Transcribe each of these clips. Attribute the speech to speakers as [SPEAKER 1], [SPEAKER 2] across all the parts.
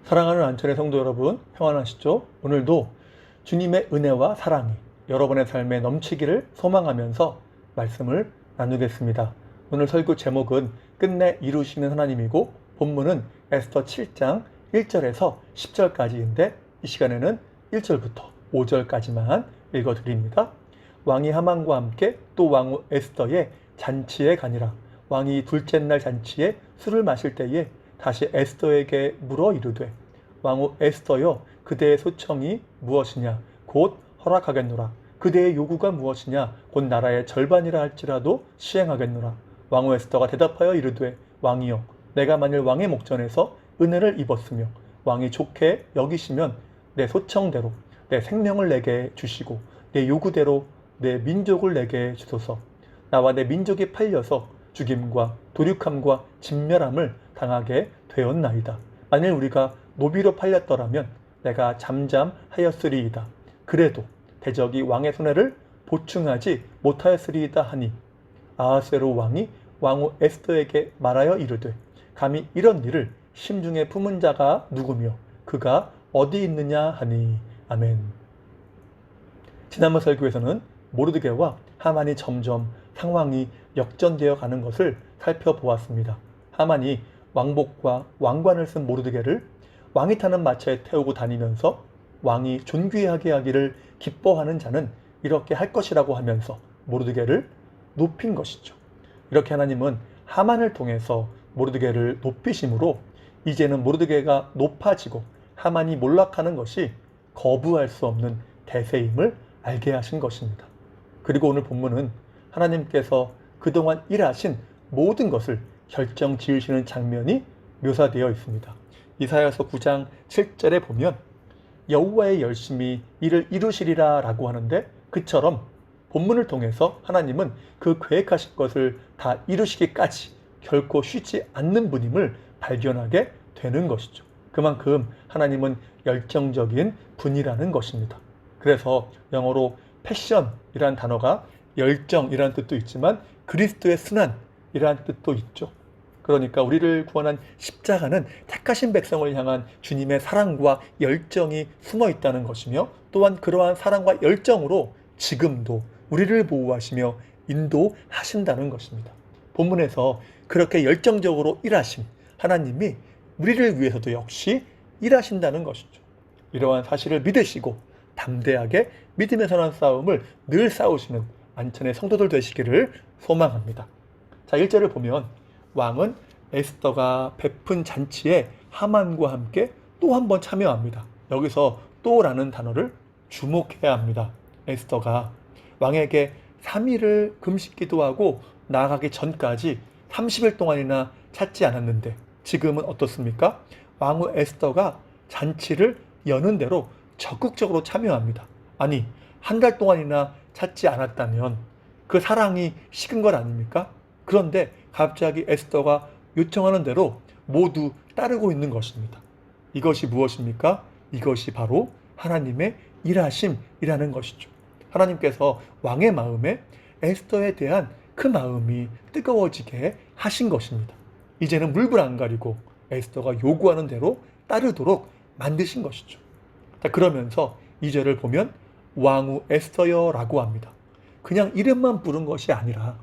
[SPEAKER 1] 사랑하는 안천의 성도 여러분, 평안하시죠? 오늘도 주님의 은혜와 사랑이 여러분의 삶에 넘치기를 소망하면서 말씀을 나누겠습니다. 오늘 설교 제목은 끝내 이루시는 하나님이고, 본문은 에스더 7장 1절에서 10절까지인데 이 시간에는 1절부터 5절까지만 읽어드립니다. 왕이 하만과 함께 또 왕후 에스더의 잔치에 가니라. 왕이 둘째 날 잔치에 술을 마실 때에 다시 에스더에게 물어 이르되, 왕후 에스더여, 그대의 소청이 무엇이냐? 곧 허락하겠노라. 그대의 요구가 무엇이냐? 곧 나라의 절반이라 할지라도 시행하겠노라. 왕후 에스더가 대답하여 이르되, 왕이여, 내가 만일 왕의 목전에서 은혜를 입었으며 왕이 좋게 여기시면 내 소청대로 내 생명을 내게 주시고 내 요구대로 내 민족을 내게 주소서. 나와 내 민족이 팔려서 죽임과 도륙함과 진멸함을 당하게 되었나이다. 만일 우리가 노비로 팔렸더라면 내가 잠잠하였으리이다. 그래도 대적이 왕의 손해를 보충하지 못하였으리이다 하니, 아하스웨로 왕이 왕후 에스더에게 말하여 이르되, 감히 이런 일을 심중에 품은 자가 누구며 그가 어디 있느냐 하니. 아멘. 지난번 설교에서는 모르드게와 하만이 점점 상황이 역전되어 가는 것을 살펴보았습니다. 하만이 왕복과 왕관을 쓴 모르드게를 왕이 타는 마차에 태우고 다니면서 왕이 존귀하게 하기를 기뻐하는 자는 이렇게 할 것이라고 하면서 모르드게를 높인 것이죠. 이렇게 하나님은 하만을 통해서 모르드게를 높이심으로 이제는 모르드게가 높아지고 하만이 몰락하는 것이 거부할 수 없는 대세임을 알게 하신 것입니다. 그리고 오늘 본문은 하나님께서 그동안 일하신 모든 것을 결정 지으시는 장면이 묘사되어 있습니다. 이사야서 9장 7절에 보면 여호와의 열심히 이를 이루시리라 라고 하는데, 그처럼 본문을 통해서 하나님은 그 계획하신 것을 다 이루시기까지 결코 쉬지 않는 분임을 발견하게 되는 것이죠. 그만큼 하나님은 열정적인 분이라는 것입니다. 그래서 영어로 패션이라는 단어가 열정이라는 뜻도 있지만 그리스도의 순환이라는 뜻도 있죠. 그러니까 우리를 구원한 십자가는 택하신 백성을 향한 주님의 사랑과 열정이 숨어 있다는 것이며, 또한 그러한 사랑과 열정으로 지금도 우리를 보호하시며 인도하신다는 것입니다. 본문에서 그렇게 열정적으로 일하신 하나님이 우리를 위해서도 역시 일하신다는 것이죠. 이러한 사실을 믿으시고 담대하게 믿음의 선한 싸움을 늘 싸우시는 안천의 성도들 되시기를 소망합니다. 자, 1절을 보면 왕은 에스더가 베푼 잔치에 하만과 함께 또 한 번 참여합니다. 여기서 또라는 단어를 주목해야 합니다. 에스더가 왕에게 3일을 금식 기도하고 나아가기 전까지 30일 동안이나 찾지 않았는데 지금은 어떻습니까? 왕후 에스더가 잔치를 여는 대로 적극적으로 참여합니다. 아니, 한 달 동안이나 찾지 않았다면 그 사랑이 식은 것 아닙니까? 그런데 갑자기 에스더가 요청하는 대로 모두 따르고 있는 것입니다. 이것이 무엇입니까? 이것이 바로 하나님의 일하심이라는 것이죠. 하나님께서 왕의 마음에 에스더에 대한 그 마음이 뜨거워지게 하신 것입니다. 이제는 물불 안 가리고 에스더가 요구하는 대로 따르도록 만드신 것이죠. 자, 그러면서 2절을 보면 왕후 에스더여 라고 합니다. 그냥 이름만 부른 것이 아니라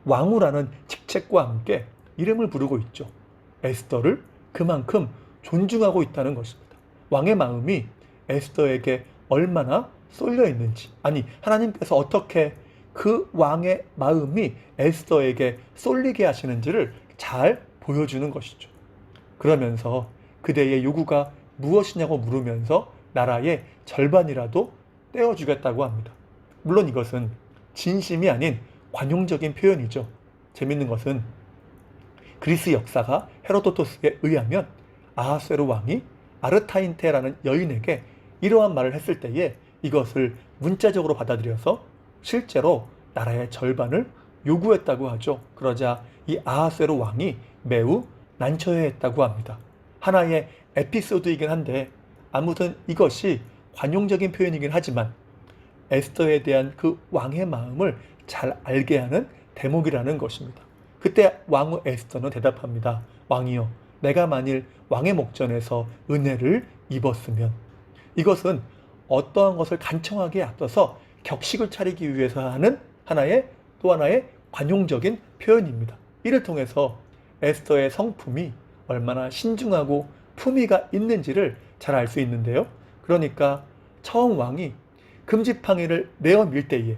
[SPEAKER 1] 왕후라는 직책과 함께 이름을 부르고 있죠. 에스더를 그만큼 존중하고 있다는 것입니다. 왕의 마음이 에스더에게 얼마나 쏠려 있는지, 아니 하나님께서 어떻게 그 왕의 마음이 에스더에게 쏠리게 하시는지를 잘 보여주는 것이죠. 그러면서 그대의 요구가 무엇이냐고 물으면서 나라의 절반이라도 떼어주겠다고 합니다. 물론 이것은 진심이 아닌 관용적인 표현이죠. 재밌는 것은 그리스 역사가 헤로도토스에 의하면 아하스웨로 왕이 아르타인테라는 여인에게 이러한 말을 했을 때에 이것을 문자적으로 받아들여서 실제로 나라의 절반을 요구했다고 하죠. 그러자 이 아하스웨로 왕이 매우 난처해했다고 합니다. 하나의 에피소드이긴 한데 아무튼 이것이 관용적인 표현이긴 하지만 에스더에 대한 그 왕의 마음을 잘 알게 하는 대목이라는 것입니다. 그때 왕후 에스더는 대답합니다. 왕이여, 내가 만일 왕의 목전에서 은혜를 입었으면, 이것은 어떠한 것을 간청하기에 앞서서 격식을 차리기 위해서 하는 또 하나의 관용적인 표현입니다. 이를 통해서 에스더의 성품이 얼마나 신중하고 품위가 있는지를 잘 알 수 있는데요. 그러니까 처음 왕이 금지팡이를 내어 밀 때에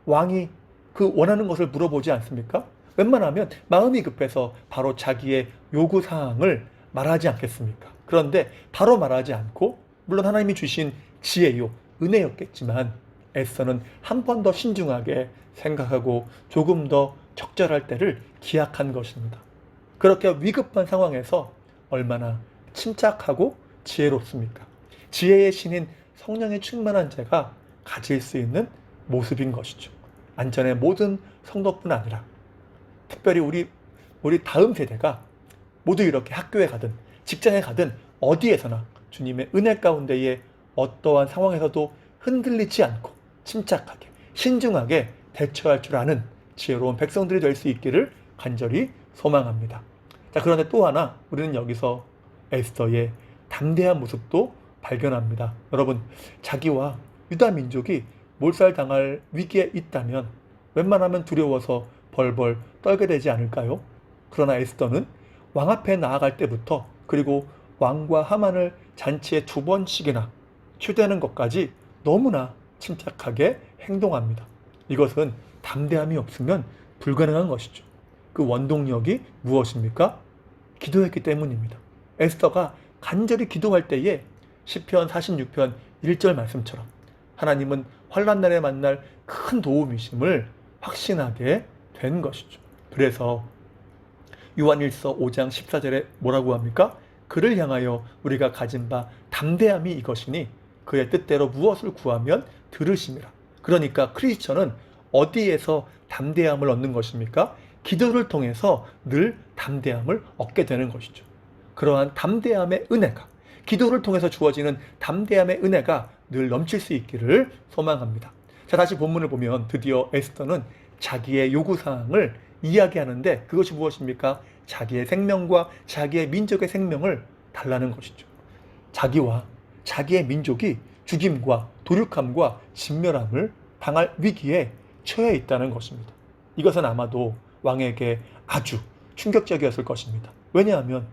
[SPEAKER 1] 왕이 그 원하는 것을 물어보지 않습니까? 웬만하면 마음이 급해서 바로 자기의 요구사항을 말하지 않겠습니까? 그런데 바로 말하지 않고, 물론 하나님이 주신 지혜요, 은혜였겠지만 에스더는 한 번 더 신중하게 생각하고 조금 더 적절할 때를 기약한 것입니다. 그렇게 위급한 상황에서 얼마나 침착하고 지혜롭습니까? 지혜의 신인 성령의 충만한 자가 가질 수 있는 모습인 것이죠. 안전의 모든 성도뿐 아니라 특별히 우리 다음 세대가 모두 이렇게 학교에 가든 직장에 가든 어디에서나 주님의 은혜 가운데에 어떠한 상황에서도 흔들리지 않고 침착하게 신중하게 대처할 줄 아는 지혜로운 백성들이 될 수 있기를 간절히 소망합니다. 자, 그런데 또 하나 우리는 여기서 에스더의 담대한 모습도 발견합니다. 여러분, 자기와 유다 민족이 몰살당할 위기에 있다면 웬만하면 두려워서 벌벌 떨게 되지 않을까요? 그러나 에스더는 왕 앞에 나아갈 때부터, 그리고 왕과 하만을 잔치에 2번씩이나 초대하는 것까지 너무나 침착하게 행동합니다. 이것은 담대함이 없으면 불가능한 것이죠. 그 원동력이 무엇입니까? 기도했기 때문입니다. 에스더가 간절히 기도할 때에 시편 46편 1절 말씀처럼 하나님은 환난날에 만날 큰 도움이심을 확신하게 된 것이죠. 그래서 요한일서 5장 14절에 뭐라고 합니까? 그를 향하여 우리가 가진 바 담대함이 이것이니 그의 뜻대로 무엇을 구하면 들으심이라. 그러니까 크리스천은 어디에서 담대함을 얻는 것입니까? 기도를 통해서 늘 담대함을 얻게 되는 것이죠. 그러한 담대함의 은혜가, 기도를 통해서 주어지는 담대함의 은혜가 늘 넘칠 수 있기를 소망합니다. 자, 다시 본문을 보면 드디어 에스더는 자기의 요구사항을 이야기하는데, 그것이 무엇입니까? 자기의 생명과 자기의 민족의 생명을 달라는 것이죠. 자기와 자기의 민족이 죽임과 도륙함과 진멸함을 당할 위기에 처해 있다는 것입니다. 이것은 아마도 왕에게 아주 충격적이었을 것입니다. 왜냐하면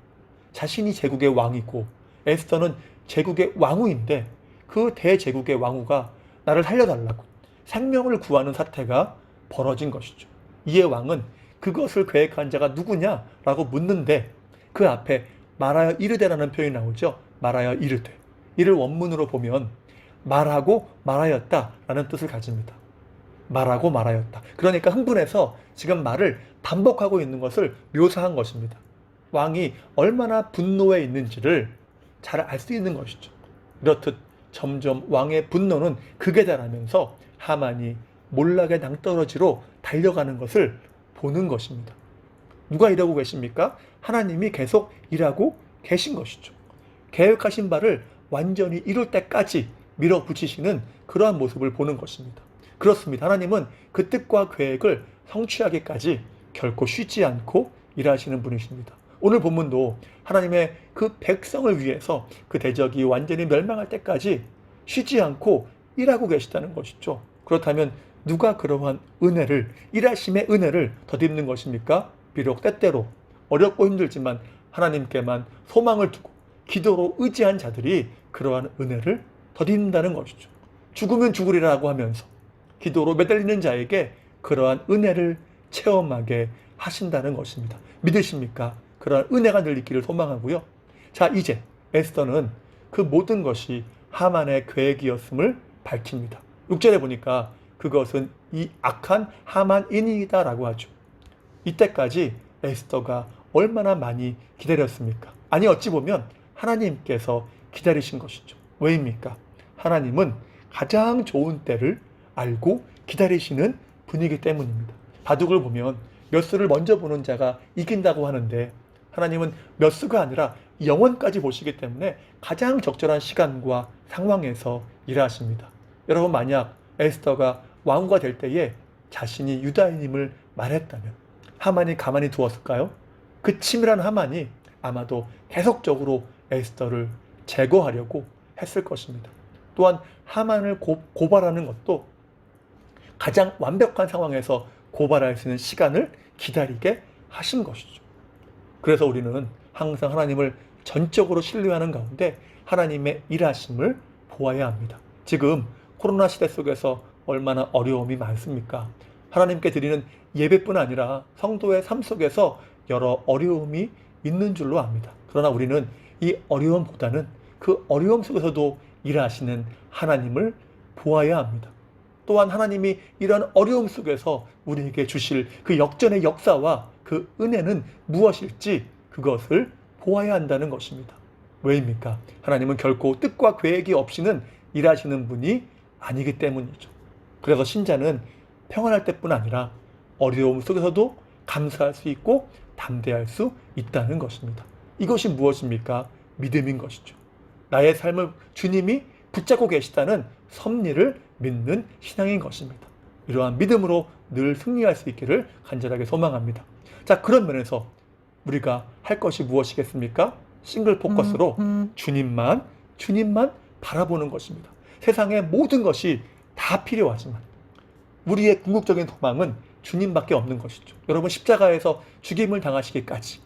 [SPEAKER 1] 자신이 제국의 왕이고 에스더는 제국의 왕후인데, 그 대제국의 왕후가 나를 살려달라고 생명을 구하는 사태가 벌어진 것이죠. 이에 왕은 그것을 계획한 자가 누구냐라고 묻는데, 그 앞에 말하여 이르되라는 표현이 나오죠. 말하여 이르되. 이를 원문으로 보면 말하고 말하였다라는 뜻을 가집니다. 말하고 말하였다. 그러니까 흥분해서 지금 말을 반복하고 있는 것을 묘사한 것입니다. 왕이 얼마나 분노에 있는지를 잘 알 수 있는 것이죠. 이렇듯 점점 왕의 분노는 극에 달하면서 하만이 몰락의 낭떠러지로 달려가는 것을 보는 것입니다. 누가 이러고 계십니까? 하나님이 계속 일하고 계신 것이죠. 계획하신 바를 완전히 이룰 때까지 밀어붙이시는 그러한 모습을 보는 것입니다. 그렇습니다. 하나님은 그 뜻과 계획을 성취하기까지 결코 쉬지 않고 일하시는 분이십니다. 오늘 본문도 하나님의 그 백성을 위해서 그 대적이 완전히 멸망할 때까지 쉬지 않고 일하고 계시다는 것이죠. 그렇다면 누가 그러한 은혜를, 일하심의 은혜를 덧입는 것입니까? 비록 때때로 어렵고 힘들지만 하나님께만 소망을 두고 기도로 의지한 자들이 그러한 은혜를 덧입는다는 것이죠. 죽으면 죽으리라고 하면서 기도로 매달리는 자에게 그러한 은혜를 체험하게 하신다는 것입니다. 믿으십니까? 그러한 은혜가 늘 있기를 소망하고요. 자, 이제 에스더는 그 모든 것이 하만의 계획이었음을 밝힙니다. 6절에 보니까 그것은 이 악한 하만인이다 라고 하죠. 이때까지 에스더가 얼마나 많이 기다렸습니까? 아니, 어찌 보면 하나님께서 기다리신 것이죠. 왜입니까? 하나님은 가장 좋은 때를 알고 기다리시는 분이기 때문입니다. 바둑을 보면 몇 수를 먼저 보는 자가 이긴다고 하는데, 하나님은 몇 수가 아니라 영원까지 보시기 때문에 가장 적절한 시간과 상황에서 일하십니다. 여러분, 만약 에스더가 왕후가 될 때에 자신이 유다인임을 말했다면 하만이 가만히 두었을까요? 그 치밀한 하만이 아마도 계속적으로 에스더를 제거하려고 했을 것입니다. 또한 하만을 고발하는 것도 가장 완벽한 상황에서 고발할 수 있는 시간을 기다리게 하신 것이죠. 그래서 우리는 항상 하나님을 전적으로 신뢰하는 가운데 하나님의 일하심을 보아야 합니다. 지금 코로나 시대 속에서 얼마나 어려움이 많습니까? 하나님께 드리는 예배뿐 아니라 성도의 삶 속에서 여러 어려움이 있는 줄로 압니다. 그러나 우리는 이 어려움보다는 그 어려움 속에서도 일하시는 하나님을 보아야 합니다. 또한 하나님이 이러한 어려움 속에서 우리에게 주실 그 역전의 역사와 그 은혜는 무엇일지 그것을 보아야 한다는 것입니다. 왜입니까? 하나님은 결코 뜻과 계획이 없이는 일하시는 분이 아니기 때문이죠. 그래서 신자는 평안할 때뿐 아니라 어려움 속에서도 감사할 수 있고 담대할 수 있다는 것입니다. 이것이 무엇입니까? 믿음인 것이죠. 나의 삶을 주님이 붙잡고 계시다는 섭리를 믿는 신앙인 것입니다. 이러한 믿음으로 늘 승리할 수 있기를 간절하게 소망합니다. 자, 그런 면에서 우리가 할 것이 무엇이겠습니까? 싱글 포커스로 주님만 바라보는 것입니다. 세상의 모든 것이 다 필요하지만 우리의 궁극적인 소망은 주님밖에 없는 것이죠. 여러분, 십자가에서 죽임을 당하시기까지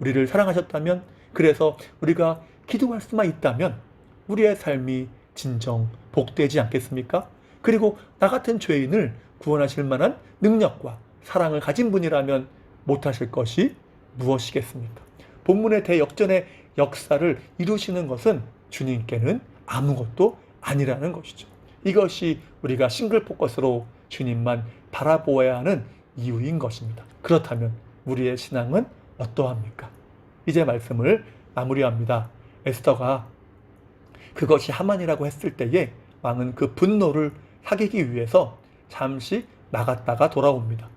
[SPEAKER 1] 우리를 사랑하셨다면, 그래서 우리가 기도할 수만 있다면 우리의 삶이 진정 복되지 않겠습니까? 그리고 나 같은 죄인을 구원하실 만한 능력과 사랑을 가진 분이라면 못하실 것이 무엇이겠습니까? 본문의 대역전의 역사를 이루시는 것은 주님께는 아무것도 아니라는 것이죠. 이것이 우리가 싱글 포커스로 주님만 바라보아야 하는 이유인 것입니다. 그렇다면 우리의 신앙은 어떠합니까? 이제 말씀을 마무리합니다. 에스더가 그것이 하만이라고 했을 때에 왕은 그 분노를 사기기 위해서 잠시 나갔다가 돌아옵니다.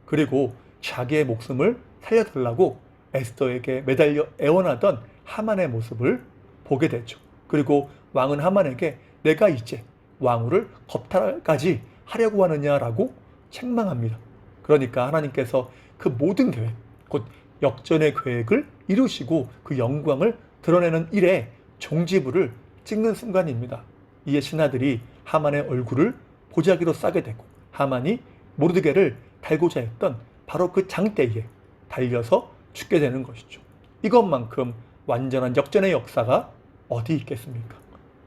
[SPEAKER 1] 그리고 자기의 목숨을 살려달라고 에스더에게 매달려 애원하던 하만의 모습을 보게 되죠. 그리고 왕은 하만에게 내가 이제 왕후를 겁탈까지 하려고 하느냐라고 책망합니다. 그러니까 하나님께서 그 모든 계획, 곧 역전의 계획을 이루시고 그 영광을 드러내는 일에 종지부를 찍는 순간입니다. 이에 신하들이 하만의 얼굴을 보자기로 싸게 되고 하만이 모르드게를 달고자 했던 바로 그 장대에 달려서 죽게 되는 것이죠. 이것만큼 완전한 역전의 역사가 어디 있겠습니까?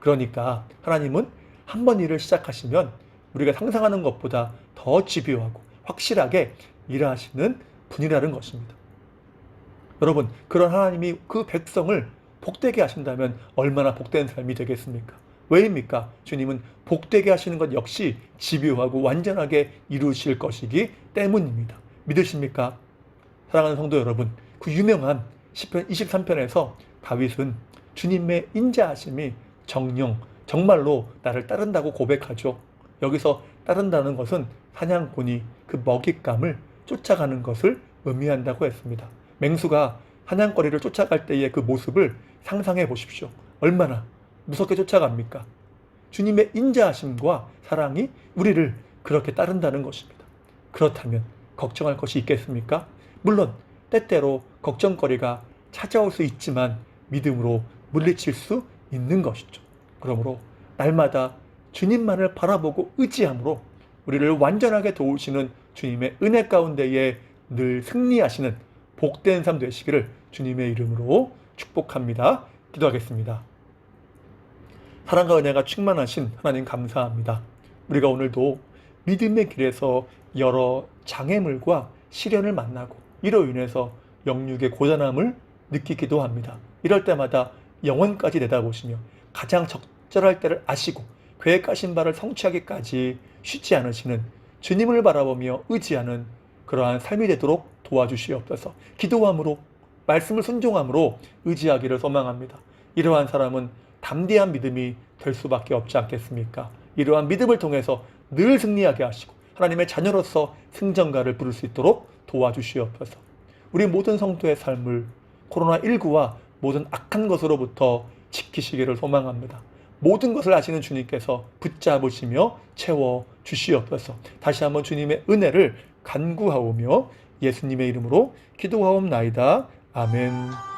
[SPEAKER 1] 그러니까 하나님은 한 번 일을 시작하시면 우리가 상상하는 것보다 더 집요하고 확실하게 일하시는 분이라는 것입니다. 여러분, 그런 하나님이 그 백성을 복되게 하신다면 얼마나 복된 삶이 되겠습니까? 왜입니까? 주님은 복되게 하시는 것 역시 집요하고 완전하게 이루실 것이기 때문입니다. 믿으십니까? 사랑하는 성도 여러분, 그 유명한 시편 23편에서 다윗은 주님의 인자하심이 정말로 나를 따른다고 고백하죠. 여기서 따른다는 것은 사냥꾼이 그 먹잇감을 쫓아가는 것을 의미한다고 했습니다. 맹수가 사냥거리를 쫓아갈 때의 그 모습을 상상해 보십시오. 얼마나 무섭게 쫓아갑니까? 주님의 인자하심과 사랑이 우리를 그렇게 따른다는 것입니다. 그렇다면 걱정할 것이 있겠습니까? 물론 때때로 걱정거리가 찾아올 수 있지만 믿음으로 물리칠 수 있는 것이죠. 그러므로 날마다 주님만을 바라보고 의지함으로 우리를 완전하게 도우시는 주님의 은혜 가운데에 늘 승리하시는 복된 삶 되시기를 주님의 이름으로 축복합니다. 기도하겠습니다. 사랑과 은혜가 충만하신 하나님 감사합니다. 우리가 오늘도 믿음의 길에서 여러 장애물과 시련을 만나고 이로 인해서 영육의 고단함을 느끼기도 합니다. 이럴 때마다 영혼까지 내다보시며 가장 적절할 때를 아시고 계획하신 바를 성취하기까지 쉬지 않으시는 주님을 바라보며 의지하는 그러한 삶이 되도록 도와주시옵소서. 기도함으로 말씀을 순종함으로 의지하기를 소망합니다. 이러한 사람은 담대한 믿음이 될 수밖에 없지 않겠습니까? 이러한 믿음을 통해서 늘 승리하게 하시고 하나님의 자녀로서 승전가를 부를 수 있도록 도와주시옵소서. 우리 모든 성도의 삶을 코로나19와 모든 악한 것으로부터 지키시기를 소망합니다. 모든 것을 아시는 주님께서 붙잡으시며 채워주시옵소서. 다시 한번 주님의 은혜를 간구하오며 예수님의 이름으로 기도하옵나이다. 아멘.